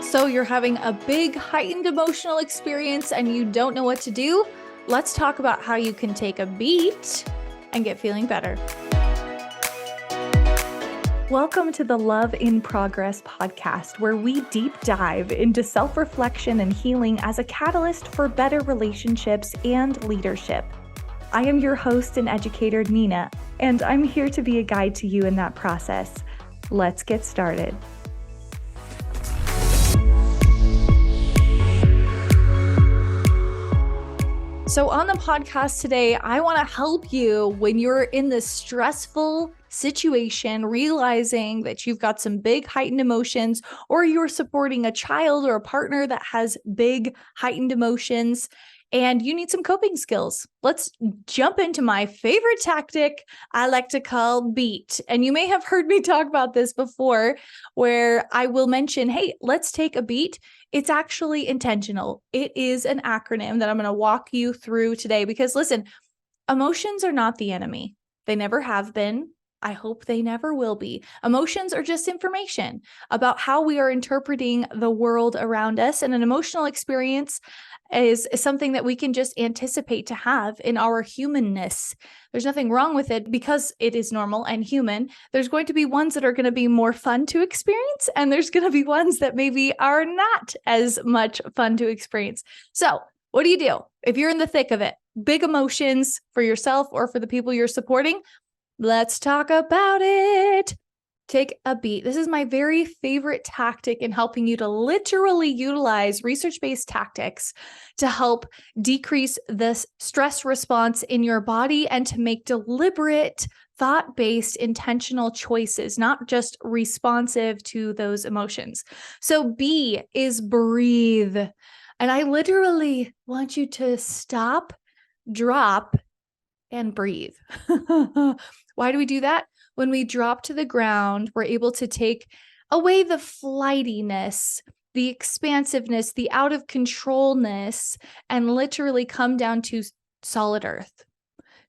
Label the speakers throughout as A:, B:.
A: So you're having a big heightened emotional experience and you don't know what to do? Let's talk about how you can take a beat and get feeling better. Welcome to the Love in Progress podcast, where we deep dive into self-reflection and healing as a catalyst for better relationships and leadership. I am your host and educator, Neena, and I'm here to be a guide to you in that process. Let's get started. So on the podcast today, I want to help you when you're in this stressful situation, realizing that you've got some big heightened emotions, or you're supporting a child or a partner that has big heightened emotions, and you need some coping skills. Let's jump into my favorite tactic I like to call beat. And you may have heard me talk about this before, where I will mention, hey, let's take a beat. It's actually intentional. It is an acronym that I'm going to walk you through today because listen, emotions are not the enemy. They never have been. I hope they never will be. Emotions are just information about how we are interpreting the world around us. And an emotional experience is something that we can just anticipate to have in our humanness. There's nothing wrong with it because it is normal and human. There's going to be ones that are going to be more fun to experience, and there's going to be ones that maybe are not as much fun to experience. So what do you do if you're in the thick of it? Big emotions for yourself or for the people you're supporting? Let's talk about it. Take a beat. This is my very favorite tactic in helping you to literally utilize research-based tactics to help decrease the stress response in your body and to make deliberate, thought-based, intentional choices, not just responsive to those emotions. So B is breathe. And I literally want you to stop, drop, and breathe. Why do we do that? When we drop to the ground, we're able to take away the flightiness, the expansiveness, the out of controlness, and literally come down to solid earth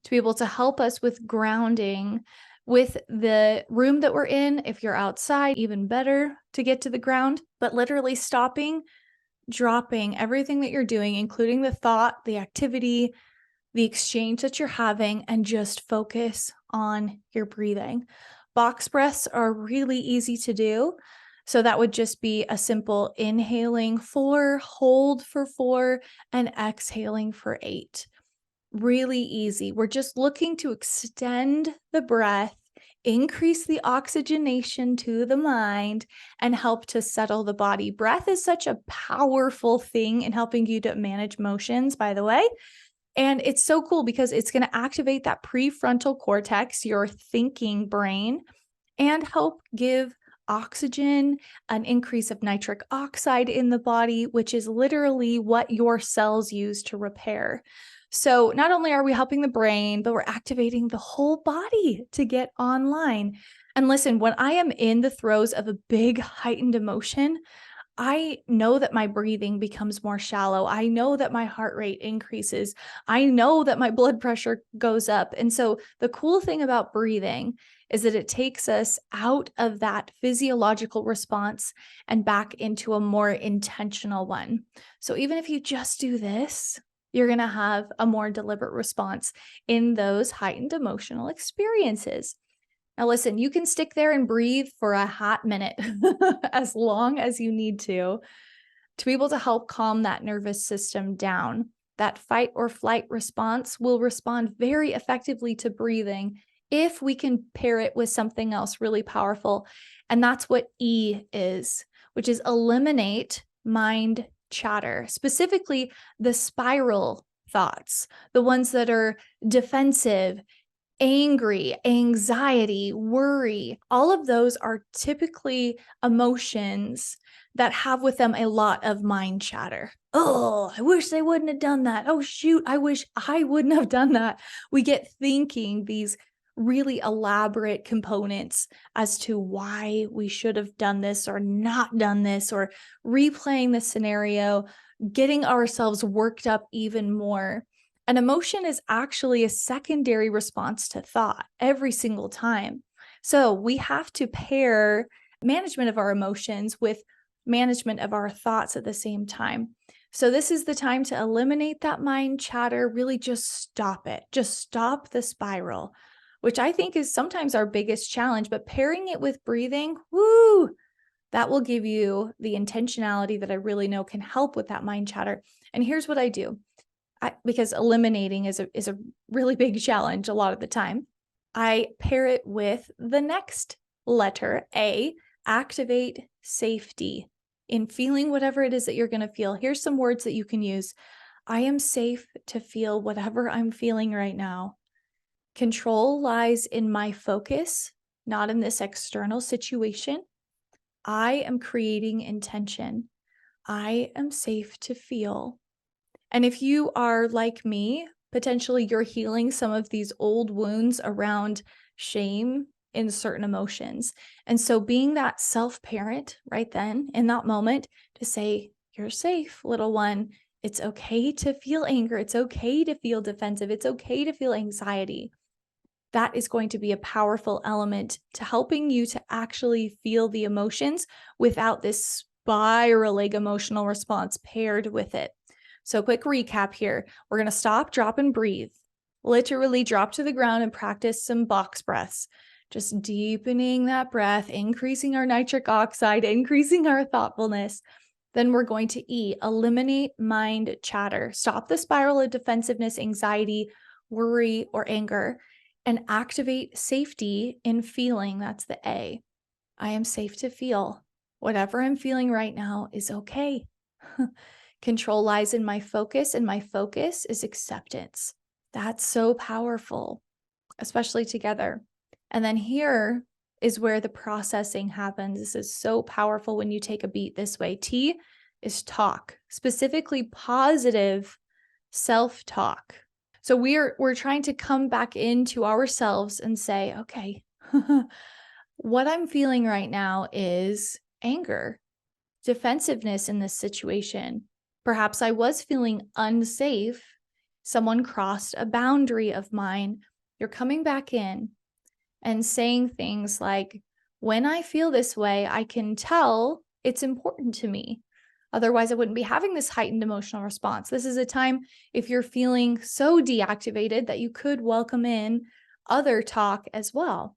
A: to be able to help us with grounding with the room that we're in. If you're outside, even better to get to the ground, but literally stopping, dropping everything that you're doing, including the thought, the activity, the exchange that you're having, and just focus on your breathing. Box breaths are really easy to do. So that would just be a simple inhaling 4, hold for 4, and exhaling for 8. Really easy. We're just looking to extend the breath, increase the oxygenation to the mind, and help to settle the body. Breath is such a powerful thing in helping you to manage emotions, by the way. And it's so cool because it's going to activate that prefrontal cortex, your thinking brain, and help give oxygen, an increase of nitric oxide in the body, which is literally what your cells use to repair. So not only are we helping the brain, but we're activating the whole body to get online. And listen, when I am in the throes of a big heightened emotion, I know that my breathing becomes more shallow. I know that my heart rate increases. I know that my blood pressure goes up. And so the cool thing about breathing is that it takes us out of that physiological response and back into a more intentional one. So even if you just do this, you're going to have a more deliberate response in those heightened emotional experiences. Now listen, you can stick there and breathe for a hot minute, as long as you need to be able to help calm that nervous system down. That fight or flight response will respond very effectively to breathing if we can pair it with something else really powerful. And that's what E is, which is eliminate mind chatter, specifically the spiral thoughts, the ones that are defensive, angry, anxiety, worry. All of those are typically emotions that have with them a lot of mind chatter. Oh, I wish they wouldn't have done that. Oh, shoot, I wish I wouldn't have done that. We get thinking these really elaborate components as to why we should have done this or not done this, or replaying the scenario, getting ourselves worked up even more. An emotion is actually a secondary response to thought every single time. So we have to pair management of our emotions with management of our thoughts at the same time. So this is the time to eliminate that mind chatter, really just stop it. Just stop the spiral, which I think is sometimes our biggest challenge, but pairing it with breathing, woo, that will give you the intentionality that I really know can help with that mind chatter. And here's what I do. Because eliminating is a really big challenge a lot of the time. I pair it with the next letter, A, activate safety in feeling whatever it is that you're going to feel. Here's some words that you can use. I am safe to feel whatever I'm feeling right now. Control lies in my focus, not in this external situation. I am creating intention. I am safe to feel. And if you are like me, potentially you're healing some of these old wounds around shame in certain emotions. And so being that self-parent right then in that moment to say, you're safe, little one. It's okay to feel anger. It's okay to feel defensive. It's okay to feel anxiety. That is going to be a powerful element to helping you to actually feel the emotions without this spiraling emotional response paired with it. So quick recap here. We're going to stop, drop, and breathe. Literally drop to the ground and practice some box breaths. Just deepening that breath, increasing our nitric oxide, increasing our thoughtfulness. Then we're going to eliminate mind chatter. Stop the spiral of defensiveness, anxiety, worry, or anger, and activate safety in feeling. That's the A. I am safe to feel. Whatever I'm feeling right now is okay. Control lies in my focus, and my focus is acceptance. That's so powerful, especially together. And then here is where the processing happens. This is so powerful when you take a beat this way. T is talk, specifically positive self-talk. So we're trying to come back into ourselves and say, okay, what I'm feeling right now is anger, defensiveness in this situation. Perhaps I was feeling unsafe. Someone crossed a boundary of mine. You're coming back in and saying things like, when I feel this way, I can tell it's important to me. Otherwise, I wouldn't be having this heightened emotional response. This is a time if you're feeling so deactivated that you could welcome in other talk as well.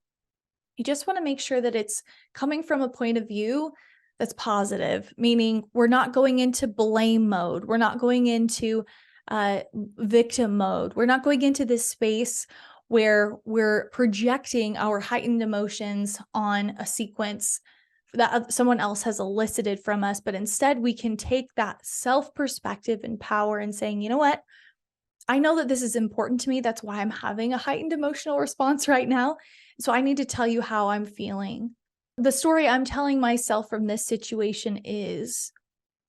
A: You just want to make sure that it's coming from a point of view that's positive, meaning we're not going into blame mode. We're not going into victim mode. We're not going into this space where we're projecting our heightened emotions on a sequence that someone else has elicited from us. But instead, we can take that self-perspective and power and saying, you know what? I know that this is important to me. That's why I'm having a heightened emotional response right now. So I need to tell you how I'm feeling. The story I'm telling myself from this situation is,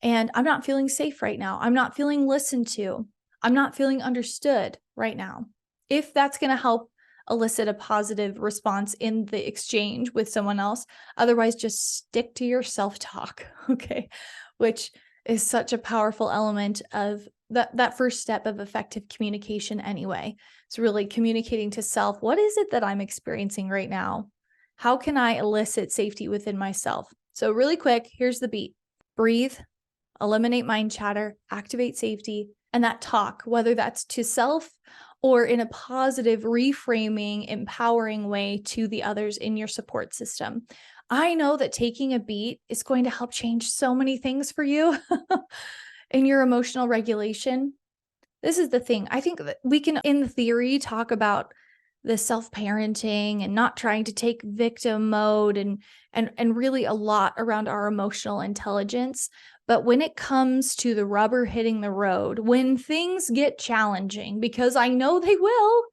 A: and I'm not feeling safe right now. I'm not feeling listened to. I'm not feeling understood right now. If that's going to help elicit a positive response in the exchange with someone else, otherwise just stick to your self-talk, okay? Which is such a powerful element of that first step of effective communication anyway. It's really communicating to self, what is it that I'm experiencing right now? How can I elicit safety within myself? So really quick, here's the beat. Breathe, eliminate mind chatter, activate safety, and that talk, whether that's to self or in a positive, reframing, empowering way to the others in your support system. I know that taking a beat is going to help change so many things for you in your emotional regulation. This is the thing. I think that we can, in theory, talk about the self-parenting and not trying to take victim mode and really a lot around our emotional intelligence. But when it comes to the rubber hitting the road, when things get challenging, because I know they will,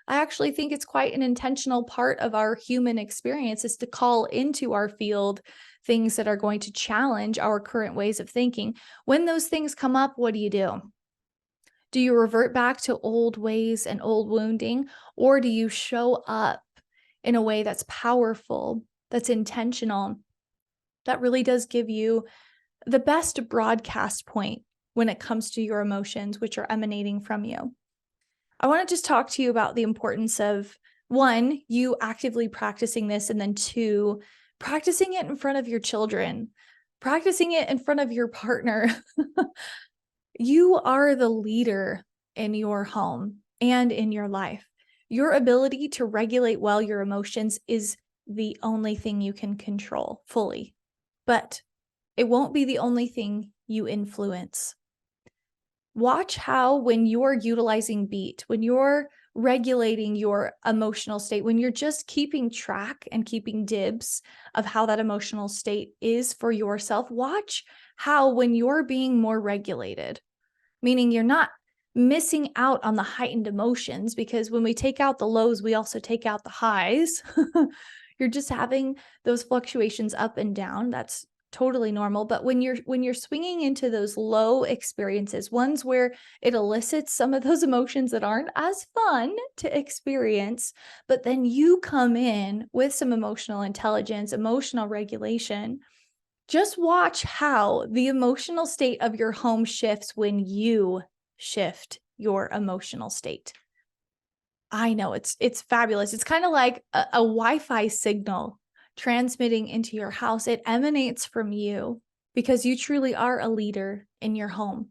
A: I actually think it's quite an intentional part of our human experience is to call into our field things that are going to challenge our current ways of thinking. When those things come up, what do? Do you revert back to old ways and old wounding, or do you show up in a way that's powerful, that's intentional, that really does give you the best broadcast point when it comes to your emotions, which are emanating from you? I want to just talk to you about the importance of, one, you actively practicing this, and then two, practicing it in front of your children, practicing it in front of your partner. You are the leader in your home and in your life. Your ability to regulate well your emotions is the only thing you can control fully, but it won't be the only thing you influence. Watch how when you're utilizing beat, when you're regulating your emotional state, when you're just keeping track and keeping dibs of how that emotional state is for yourself, watch how when you're being more regulated, meaning you're not missing out on the heightened emotions, because when we take out the lows, we also take out the highs. You're just having those fluctuations up and down. That's totally normal. But when you're swinging into those low experiences, ones where it elicits some of those emotions that aren't as fun to experience, but then you come in with some emotional intelligence, emotional regulation, just watch how the emotional state of your home shifts when you shift your emotional state. I know it's fabulous. It's kind of like a Wi-Fi signal transmitting into your house. It emanates from you because you truly are a leader in your home.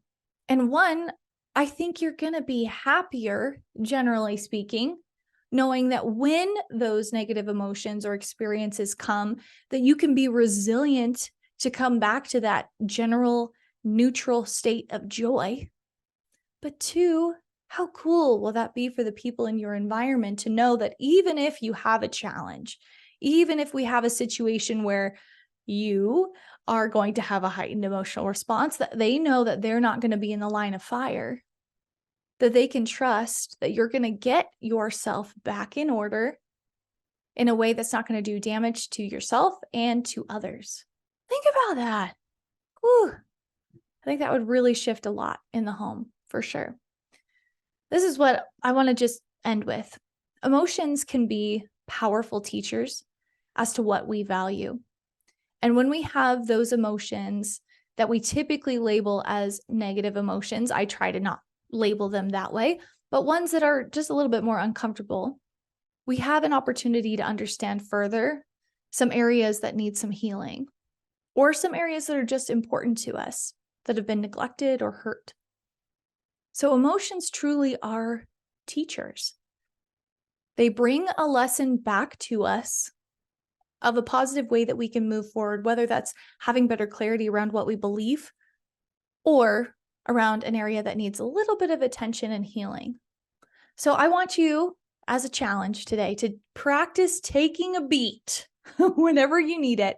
A: And one, I think you're going to be happier, generally speaking, knowing that when those negative emotions or experiences come, that you can be resilient to come back to that general neutral state of joy. But two, how cool will that be for the people in your environment to know that even if you have a challenge, even if we have a situation where you are going to have a heightened emotional response, that they know that they're not going to be in the line of fire, that they can trust that you're going to get yourself back in order in a way that's not going to do damage to yourself and to others. Think about that. Whew. I think that would really shift a lot in the home for sure. This is what I want to just end with. Emotions can be powerful teachers as to what we value. And when we have those emotions that we typically label as negative emotions, I try to not label them that way, but ones that are just a little bit more uncomfortable, we have an opportunity to understand further some areas that need some healing, or some areas that are just important to us that have been neglected or hurt. So emotions truly are teachers. They bring a lesson back to us of a positive way that we can move forward, whether that's having better clarity around what we believe or around an area that needs a little bit of attention and healing. So I want you, as a challenge today, to practice taking a beat whenever you need it,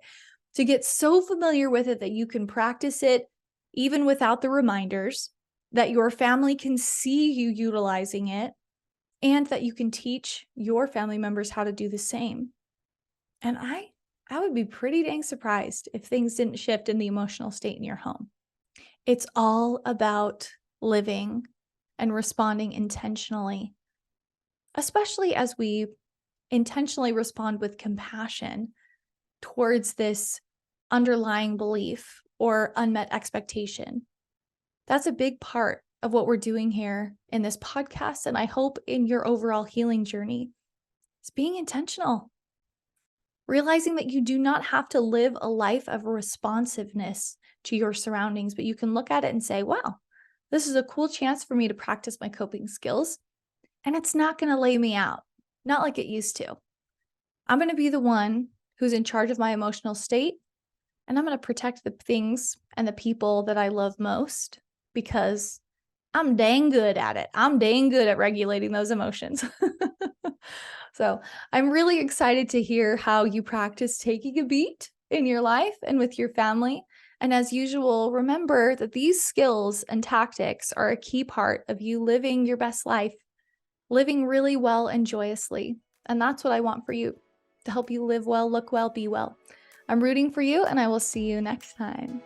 A: to get so familiar with it that you can practice it even without the reminders, that your family can see you utilizing it, and that you can teach your family members how to do the same. And I would be pretty dang surprised if things didn't shift in the emotional state in your home. It's all about living and responding intentionally, especially as we intentionally respond with compassion towards this underlying belief or unmet expectation. That's a big part of what we're doing here in this podcast, and I hope in your overall healing journey, is being intentional. Realizing that you do not have to live a life of responsiveness to your surroundings, but you can look at it and say, wow, this is a cool chance for me to practice my coping skills, and it's not going to lay me out, not like it used to. I'm going to be the one who's in charge of my emotional state, and I'm going to protect the things and the people that I love most because I'm dang good at it. I'm dang good at regulating those emotions. So I'm really excited to hear how you practice taking a beat in your life and with your family. And as usual, remember that these skills and tactics are a key part of you living your best life, living really well and joyously. And that's what I want for you, to help you live well, look well, be well. I'm rooting for you, and I will see you next time.